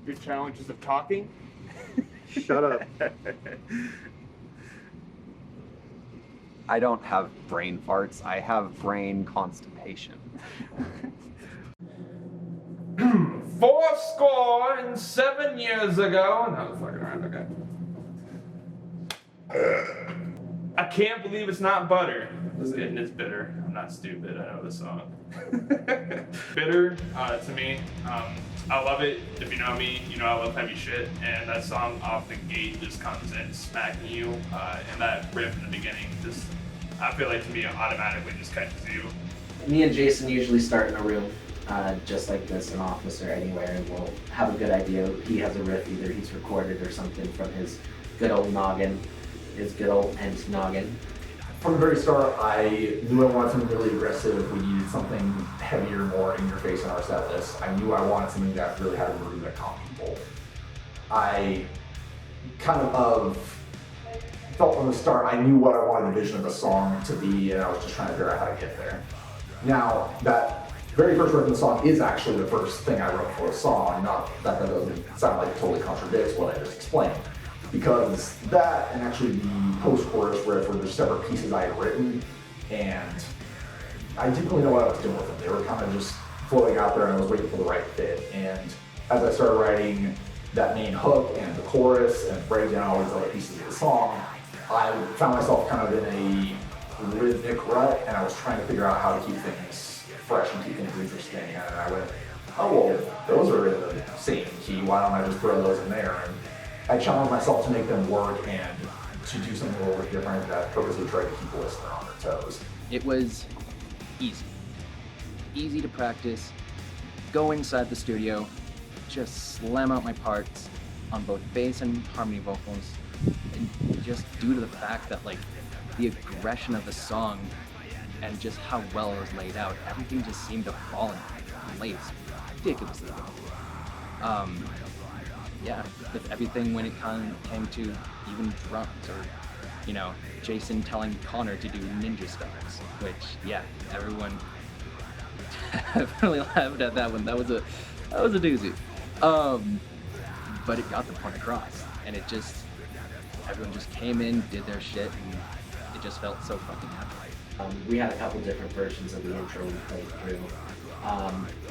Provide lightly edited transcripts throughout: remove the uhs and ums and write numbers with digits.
your challenges of talking. Shut up. I don't have brain farts. I have brain constipation. 407 years ago. No, it's fucking around. Okay. I can't believe it's not butter. And it's bitter. I'm not stupid. I know the song. Bitter, to me, I love it. If you know me, you know I love heavy shit. And that song off the gate just comes in smacking you. And that riff in the beginning just, I feel like to me, it automatically just catches you. Me and Jason usually start in a room, just like this, an office or anywhere, and we'll have a good idea. He has a riff, either he's recorded or something from his good old noggin, his good old Pent noggin. From the very start, I knew I wanted something really aggressive. We needed something heavier, more in your face in our set list. I knew I wanted something that really had a groove that caught people. I kind of felt from the start, I knew what I wanted the vision of the song to be, and I was just trying to figure out how to get there. Now, that very first riff in the song is actually the first thing I wrote for the song, not that doesn't sound like it totally contradicts what I just explained. Because that and actually the post-chorus riff were just separate pieces I had written, and I didn't really know what I was doing with them. They were kind of just floating out there, and I was waiting for the right fit. And as I started writing that main hook and the chorus and breakdown all these other pieces of the song, I found myself kind of in a rhythmic rut, and I was trying to figure out how to keep things fresh and keep things interesting. And I went, oh well, those are in the same key. Why don't I just throw those in there? And I challenged myself to make them work and to do something a little bit different that purposely tried to keep the listener on their toes. It was easy. Easy to practice, go inside the studio, just slam out my parts on both bass and harmony vocals, and just due to the fact that like the aggression of the song and just how well it was laid out, everything just seemed to fall into place ridiculously well. Yeah, with everything when it came to even drums or, you know, Jason telling Connor to do ninja stars, which, yeah, everyone definitely laughed at that one. That was a doozy. But it got the point across, and everyone just came in, did their shit, and it just felt so fucking happy. We had a couple different versions of the intro we played through.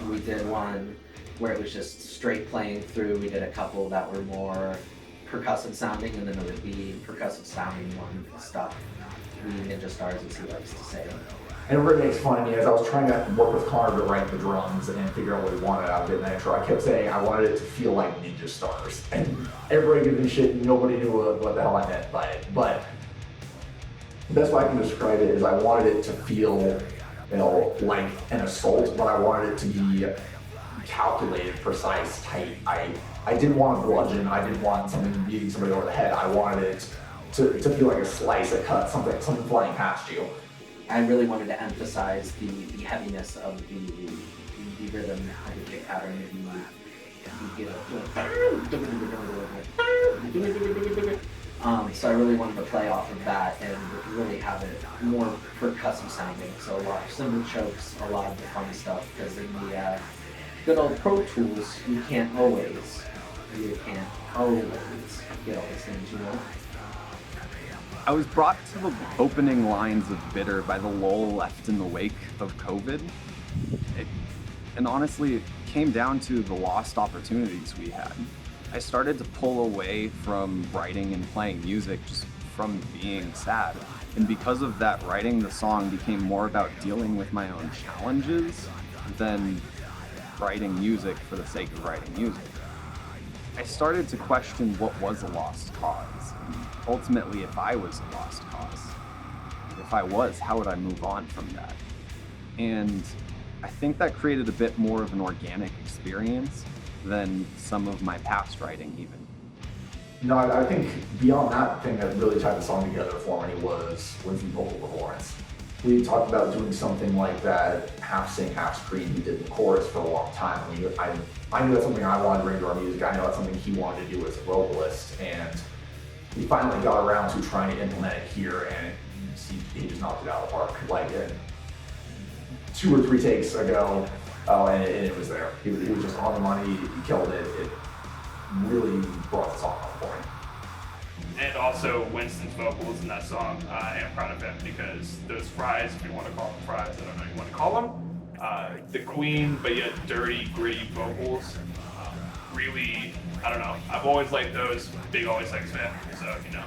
We did one where it was just straight playing through. We did a couple that were more percussive sounding, and then there would be percussive sounding one stuff. We Ninja Stars, as he likes to say. And it really makes fun of me as I was trying to work with Connor to write the drums and figure out what he wanted out of it in the intro. I kept saying I wanted it to feel like Ninja Stars. And everybody gave me shit, and nobody knew what the hell I meant by it. But the best way I can describe it is I wanted it to feel, like an assault, but I wanted it to be calculated, precise, tight. I didn't want a bludgeon. I didn't want something beating somebody over the head. I wanted it to feel like a slice, a cut, something flying past you. I really wanted to emphasize the heaviness of the rhythm of the kick pattern. So I really wanted to play off of that and really have it more percussive sounding. So a lot of cymbal chokes, a lot of the fun stuff, because in the good old Pro Tools, you can't always get all these things, you know? I was brought to the opening lines of Bitter by the lull left in the wake of COVID. And honestly, it came down to the lost opportunities we had. I started to pull away from writing and playing music just from being sad. And because of that, writing the song became more about dealing with my own challenges than writing music for the sake of writing music. I started to question what was a lost cause. And ultimately, if I was a lost cause. If I was, how would I move on from that? And I think that created a bit more of an organic experience than some of my past writing even. No, I think beyond that, thing that really tied the song together for me was the vocal performance. We talked about doing something like that, half sing, half scream. We did the chorus for a long time. I knew that's something I wanted to bring to our music. I knew that's something he wanted to do as a vocalist, and we finally got around to trying to implement it here, and he just knocked it out of the park. Like 2 or 3 takes ago, and it was there. He was just on the money. He killed it. really brought the song up for me. And also Winston's vocals in that song, I am proud of him because those fries, if you want to call them fries, I don't know what you want to call them, the clean but yet dirty, gritty vocals, really, I don't know, I've always liked those, big Always Sex fan, so, you know,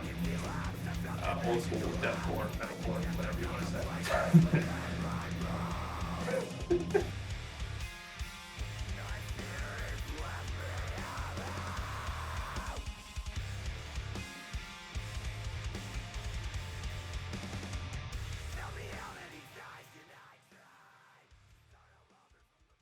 old school, deathcore, metalcore, whatever you want to say. Sorry.